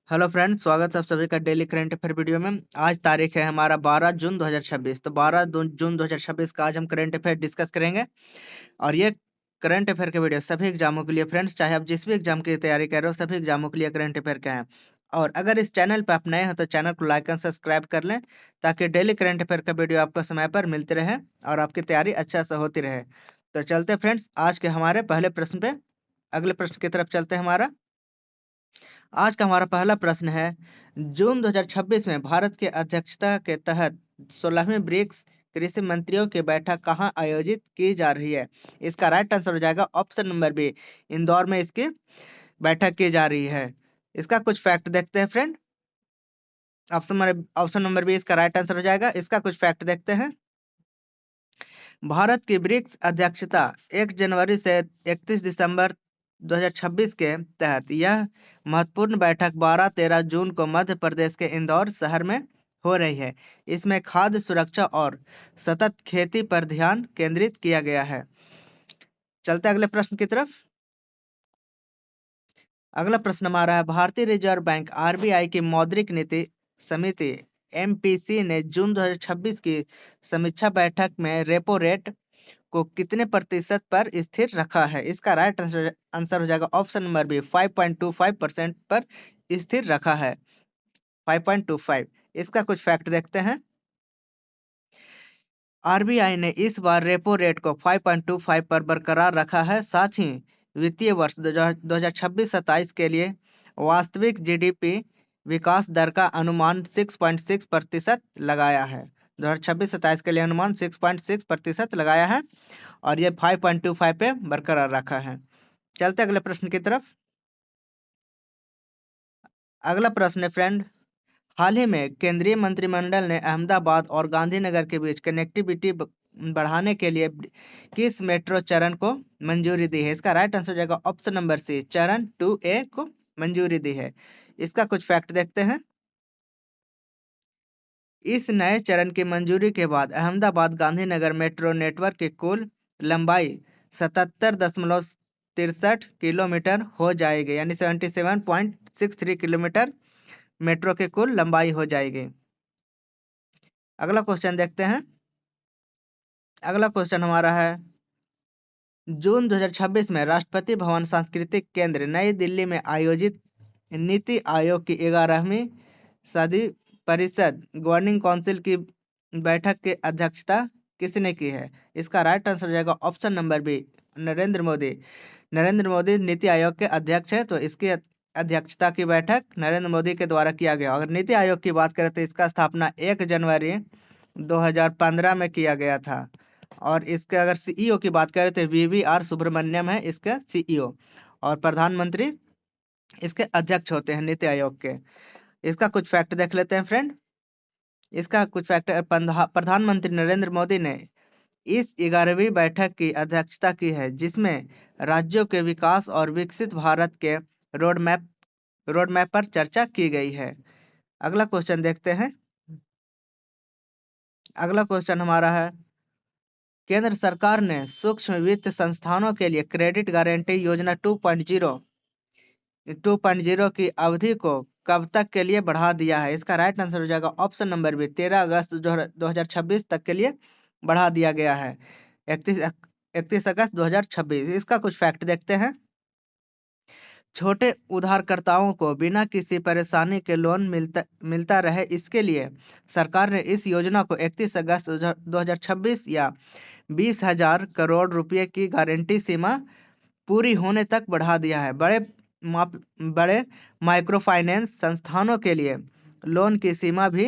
Hello friends, स्वागत है आप सभी का डेली करंट अफेयर वीडियो में। आज तारीख है हमारा 12 जून 2026। तो 12 जून 2026 का आज हम करंट अफेयर डिस्कस करेंगे। और ये करंट अफेयर के वीडियो सभी एग्जामों के लिए फ्रेंड्स, चाहे आप जिस भी एग्जाम की तैयारी कर रहे हो, सभी एग्जामों के लिए करंट अफेयर का है। और अगर इस चैनल पर आप नए हैं तो चैनल को लाइक एंड सब्सक्राइब कर लें, ताकि डेली करंट अफेयर का वीडियो आपको समय पर मिलते रहे और आपकी तैयारी अच्छा से होती रहे। तो चलते फ्रेंड्स आज के हमारे पहले प्रश्न पे, अगले प्रश्न की तरफ चलते हैं। आज का हमारा पहला प्रश्न है, जून 2026 में भारत के अध्यक्षता के तहत 16वीं ब्रिक्स कृषि मंत्रियों की बैठक कहाँ आयोजित की जा रही है? इसका राइट आंसर हो जाएगा ऑप्शन नंबर बी, इंदौर में इसकी बैठक की जा रही है। इसका कुछ फैक्ट देखते हैं फ्रेंड। ऑप्शन नंबर बी इसका राइट आंसर हो जाएगा। इसका कुछ फैक्ट देखते हैं। भारत की ब्रिक्स अध्यक्षता 1 जनवरी से 31 दिसंबर 2026 के तहत यह महत्वपूर्ण बैठक 12-13 जून को मध्य प्रदेश के इंदौर शहर में हो रही है। इसमें खाद्य सुरक्षा और सतत खेती पर ध्यान केंद्रित किया गया है। चलते अगले प्रश्न की तरफ। अगला प्रश्न हमारा है, भारतीय रिजर्व बैंक आरबीआई की मौद्रिक नीति समिति एमपीसी ने जून 2026 की समीक्षा बैठक में रेपो रेट को कितने प्रतिशत पर स्थिर रखा है? इसका राइट आंसर हो जाएगा ऑप्शन नंबर बी, 5.25% पर स्थिर रखा है। 5.25। इसका कुछ फैक्ट देखते हैं। आरबीआई ने इस बार रेपो रेट को 5.25 पर बरकरार रखा है। साथ ही वित्तीय वर्ष 2026-27 के लिए वास्तविक जीडीपी विकास दर का अनुमान 6.6% लगाया है। 2026-27 के लिए अनुमान 6.6% लगाया है और ये 5.25 पे बरकरार रखा है। चलते अगले प्रश्न की तरफ। अगला प्रश्न है फ्रेंड, हाल ही में केंद्रीय मंत्रिमंडल ने अहमदाबाद और गांधीनगर के बीच कनेक्टिविटी बढ़ाने के लिए किस मेट्रो चरण को मंजूरी दी है? इसका राइट आंसर हो जाएगा ऑप्शन नंबर सी, चरण 2A को मंजूरी दी है। इसका कुछ फैक्ट देखते हैं। इस नए चरण की मंजूरी के बाद अहमदाबाद गांधीनगर मेट्रो नेटवर्क की कुल लंबाई 77.63 किलोमीटर हो जाएगी, यानी 77.63 किलोमीटर मेट्रो की कुल लंबाई हो जाएगी। अगला क्वेश्चन देखते हैं। अगला क्वेश्चन हमारा है, जून 2026 में राष्ट्रपति भवन सांस्कृतिक केंद्र नई दिल्ली में आयोजित नीति आयोग की 11वीं सदी परिषद गवर्निंग काउंसिल की बैठक की अध्यक्षता किसने की है? इसका राइट आंसर हो जाएगा option number B, Narendra Modi. Narendra Modi Niti Aayog के अध्यक्ष है, तो इसकी अध्यक्षता की बैठक नरेंद्र मोदी के द्वारा किया गया। अगर नीति आयोग की बात करें तो इसका स्थापना 1 जनवरी 2015 में किया गया था। और इसके अगर सीईओ की बात करें तो वीवीआर सुब्रमण्यम है इसका सीईओ, और प्रधानमंत्री इसके अध्यक्ष होते हैं नीति आयोग के। इसका कुछ फैक्ट देख लेते हैं फ्रेंड। इसका कुछ फैक्ट, प्रधानमंत्री नरेंद्र मोदी ने इस 11वीं बैठक की अध्यक्षता की है, जिसमें राज्यों के विकास और विकसित भारत के रोड मैप पर चर्चा की गई है। अगला क्वेश्चन देखते हैं। अगला क्वेश्चन हमारा है, केंद्र सरकार ने सूक्ष्म वित्त संस्थानों के लिए क्रेडिट गारंटी योजना 2.0 की अवधि को कब तक के लिए बढ़ा दिया है? इसका राइट आंसर हो जाएगा ऑप्शन नंबर बी, 13 अगस्त 2026 तक के लिए बढ़ा दिया गया है। 31 अगस्त 2026। इसका कुछ फैक्ट देखते हैं। छोटे उधारकर्ताओं को बिना किसी परेशानी के लोन मिलता रहे, इसके लिए सरकार ने इस योजना को 31 अगस्त 2026 या 20,000 करोड़ रुपए की गारंटी सीमा पूरी होने तक बढ़ा दिया है। बड़े माइक्रो फाइनेंस संस्थानों के लिए लोन की सीमा भी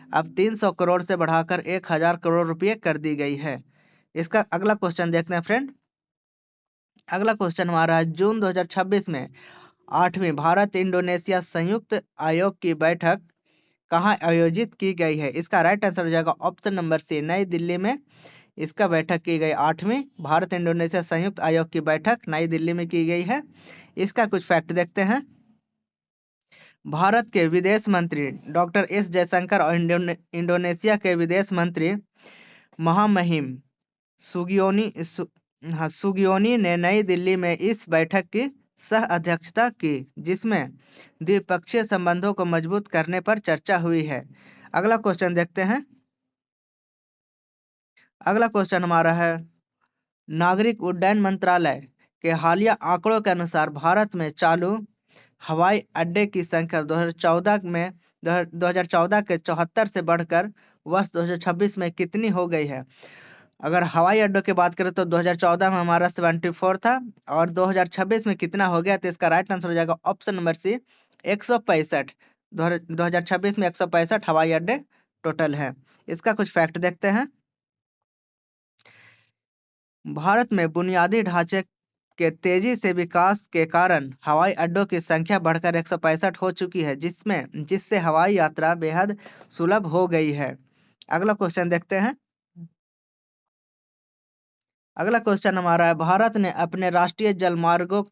अब 300 करोड़ से बढ़ाकर 1,000 करोड़ रुपए कर दी गई है। इसका अगला क्वेश्चन देखते हैं फ्रेंड। अगला क्वेश्चन हमारा है, जून 2026 में 8वीं भारत इंडोनेशिया संयुक्त आयोग की बैठक कहाँ आयोजित की गई है? इसका राइट आंसर हो जाएगा ऑप्शन नंबर सी, नई दिल्ली में इसका बैठक की गई। 8वीं भारत इंडोनेशिया संयुक्त आयोग की बैठक नई दिल्ली में की गई है। इसका कुछ फैक्ट देखते हैं। भारत के विदेश मंत्री डॉक्टर एस जयशंकर और इंडोनेशिया के विदेश मंत्री महामहिम सुगियोनी ने नई दिल्ली में इस बैठक की सह अध्यक्षता की, जिसमें द्विपक्षीय संबंधों को मजबूत करने पर चर्चा हुई है। अगला क्वेश्चन देखते हैं। अगला क्वेश्चन हमारा है, नागरिक उड्डयन मंत्रालय के हालिया आंकड़ों के अनुसार भारत में चालू हवाई अड्डे की संख्या 2014 के 74 से बढ़कर वर्ष 2026 में कितनी हो गई है। अगर हवाई अड्डों की बात करें तो 2014 में हमारा 74 था, और 2026 में कितना हो गया, तो इसका राइट आंसर हो जाएगा ऑप्शन नंबर सी, 165। 2026 में 165 हवाई अड्डे टोटल है। इसका कुछ फैक्ट देखते हैं। भारत में बुनियादी ढांचे के तेजी से विकास के कारण हवाई अड्डों की संख्या बढ़कर 165 हो चुकी है, जिससे हवाई यात्रा बेहद सुलभ हो गई है। अगला क्वेश्चन देखते हैं। अगला क्वेश्चन हमारा है, भारत ने अपने राष्ट्रीय जलमार्गों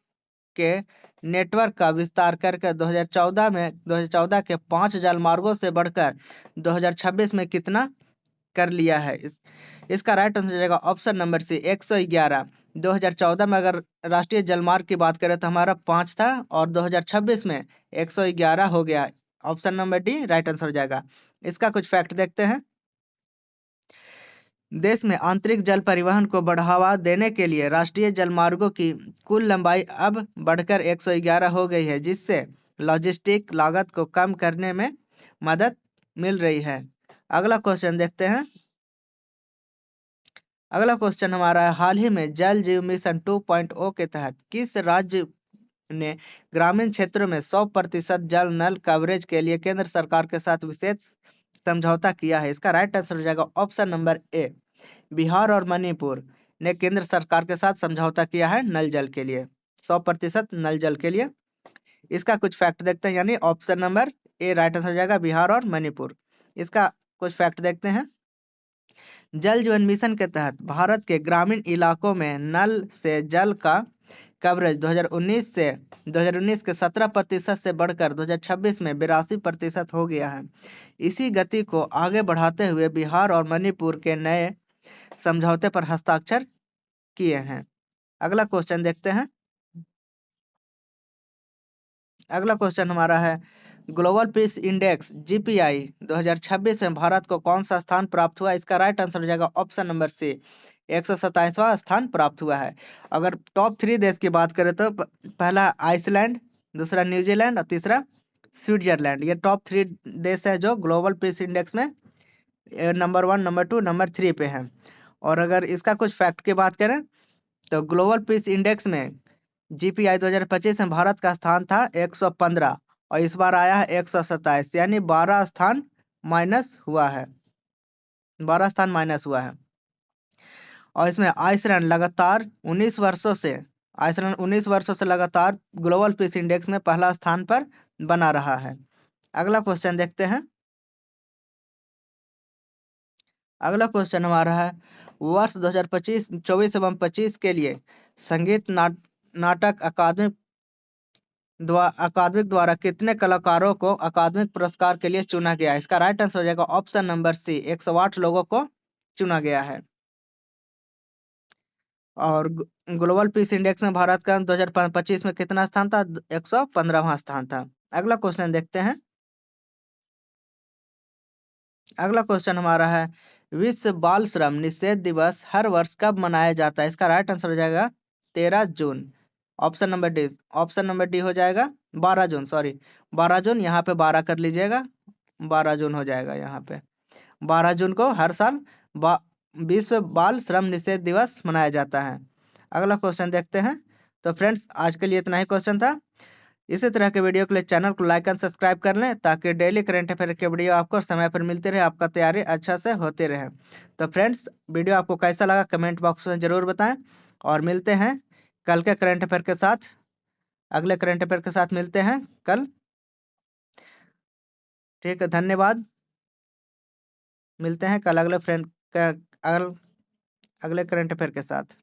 के नेटवर्क का विस्तार करके 2014 के 5 जलमार्गों से बढ़कर 2026 में कितना कर लिया है। इसका राइट आंसर हो जाएगा ऑप्शन नंबर सी, 111। 2014 में अगर राष्ट्रीय जलमार्ग की बात करें तो हमारा 5 था, और 2026 में 111 हो गया। Option number D right answer हो जाएगा। इसका कुछ फैक्ट देखते हैं। देश में आंतरिक जल परिवहन को बढ़ावा देने के लिए राष्ट्रीय जलमार्गों की कुल लंबाई अब बढ़कर 111 हो गई है, जिससे लॉजिस्टिक लागत को कम करने में मदद मिल रही है। अगला क्वेश्चन देखते हैं। अगला क्वेश्चन हमारा है, हाल ही में जल जीव मिशन 2.0 के तहत किस राज्य ने ग्रामीण क्षेत्रों में 100% जल नल कवरेज के लिए केंद्र सरकार के साथ विशेष समझौता किया है। इसका राइट आंसर हो जाएगा ऑप्शन नंबर ए, बिहार और मणिपुर ने केंद्र सरकार के साथ समझौता किया है नल जल के लिए, 100% नल जल के लिए। इसका कुछ फैक्ट देखते हैं, यानी option number A right answer हो जाएगा, बिहार और मणिपुर। इसका कुछ फैक्ट देखते हैं। जल जीवन मिशन के तहत भारत के ग्रामीण इलाकों में नल से जल का कवरेज 2019 के 17% से बढ़कर 2026 में 82% हो गया है। इसी गति को आगे बढ़ाते हुए बिहार और मणिपुर के नए समझौते पर हस्ताक्षर किए हैं। अगला क्वेश्चन देखते हैं। अगला क्वेश्चन हमारा है, ग्लोबल पीस इंडेक्स जीपीआई 2026 में भारत को कौन सा स्थान प्राप्त हुआ। इसका राइट आंसर हो जाएगा ऑप्शन नंबर सी, 127वां स्थान प्राप्त हुआ है। अगर टॉप 3 देश की बात करें तो पहला आइसलैंड, दूसरा न्यूजीलैंड और तीसरा स्विट्जरलैंड। ये टॉप 3 देश है जो ग्लोबल पीस इंडेक्स में नंबर 1, नंबर 2, नंबर 3 पे हैं। और अगर इसका कुछ फैक्ट की बात करें तो ग्लोबल पीस इंडेक्स में जीपीआई 2025 में भारत का स्थान था 115, और इस बार आया है 127, यानी 12 स्थान माइनस हुआ है, 12 स्थान माइनस हुआ है। और इसमें आइसलैंड 19 वर्षों से लगातार ग्लोबल पीस इंडेक्स में पहला स्थान पर बना रहा है। अगला क्वेश्चन देखते हैं। अगला क्वेश्चन हमारा है, वर्ष 2024 एवं 25 के लिए संगीत नाटक अकादमिक द्वारा कितने कलाकारों को अकादमिक पुरस्कार के लिए चुना गया है। इसका राइट आंसर हो जाएगा ऑप्शन नंबर सी, 108 लोगों को चुना गया है। और ग्लोबल पीस इंडेक्स में भारत का 2025 में कितना स्थान था, 115वां स्थान था। अगला क्वेश्चन देखते हैं। अगला क्वेश्चन हमारा है, विश्व बाल श्रम निषेध दिवस हर वर्ष कब मनाया जाता है। इसका राइट आंसर हो जाएगा 13 जून। ऑप्शन नंबर डी हो जाएगा 12 जून, सॉरी 12 जून, यहाँ पे 12 कर लीजिएगा, 12 जून हो जाएगा। यहाँ पे 12 जून को हर साल विश्व बाल श्रम निषेध दिवस मनाया जाता है। अगला क्वेश्चन देखते हैं। तो फ्रेंड्स, आज के लिए इतना ही क्वेश्चन था। इसी तरह के वीडियो के लिए चैनल को लाइक एंड सब्सक्राइब कर लें, ताकि डेली करंट अफेयर के वीडियो आपको समय पर मिलते रहे, आपका तैयारी अच्छा से होते रहे। तो फ्रेंड्स, वीडियो आपको कैसा लगा कमेंट बॉक्स में ज़रूर बताएं, और मिलते हैं कल के करंट अफेयर के साथ। अगले करंट अफेयर के साथ मिलते हैं कल। ठीक है, धन्यवाद। मिलते हैं कल अगले करंट अफेयर के साथ।